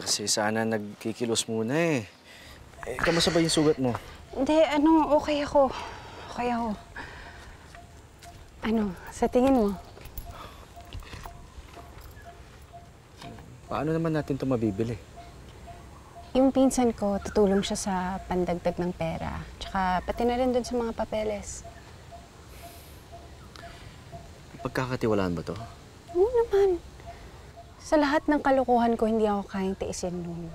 Kasi sana nagkikilos muna eh. Kamusta ba yung sugat mo? Hindi, okay ako. Okay ako. Sa tingin mo? Paano naman natin ito mabibili? Yung pinsan ko, tutulong siya sa pandagdag ng pera. Tsaka pati na rin dun sa mga papeles. Pagkakatiwalaan ba to? Oo naman. Sa lahat ng kalokohan ko, hindi ako kayang tiisin nun.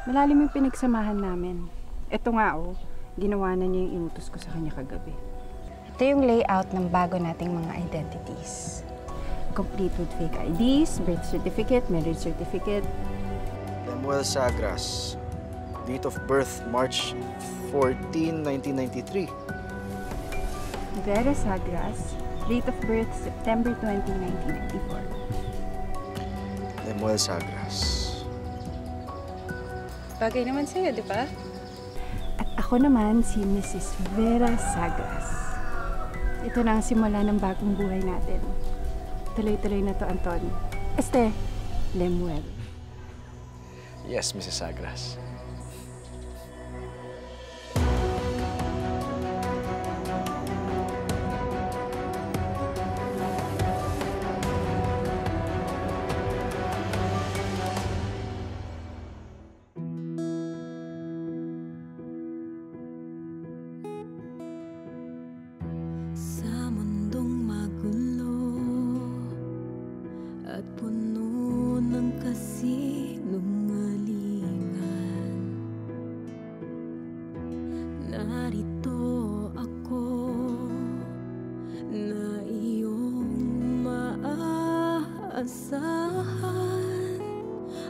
Malalim yung pinagsamahan namin. Ito nga ginawa na niya yung inutos ko sa kanya kagabi. Ito yung layout ng bago nating mga identities. Complete with fake IDs, birth certificate, marriage certificate. Lemuel Sagras. Date of birth, March 14, 1993. Vera Sagras. Date of birth, September 20, 1994. Lemuel Sagras. Bagay naman sa'yo, di ba? At ako naman si Mrs. Vera Sagras. Ito na ang simula ng bagong buhay natin. Tuloy-tuloy na to, Anton. Lemuel. Yes, Mrs. Sagras. Narito ako na iyong maaasahan.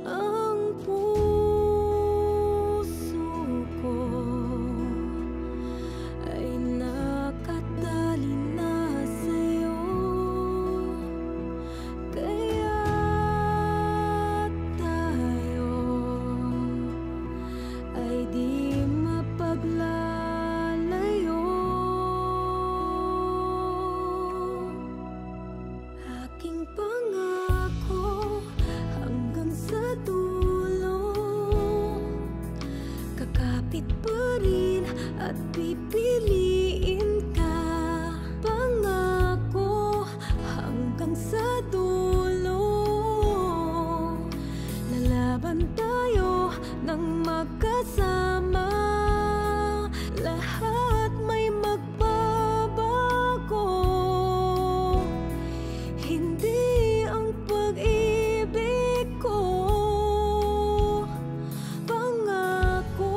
Ang puso ko ay nakatali na sa'yo, kaya tayo ay di mapaglaban. Aking pangako hanggang sa dulo, kakapit pa rin at pipiliin ka. Pangako hanggang sa dulo, lalaban tayo ng magkasama. Lahat may magbabago, hindi ang pag-ibig ko. Pangako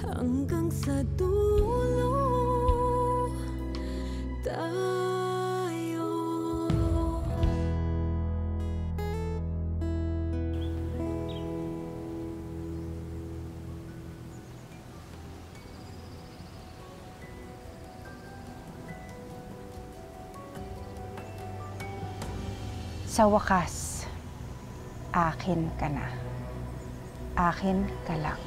hanggang sa dulo tayo. Sa wakas, akin ka na. Akin ka lang.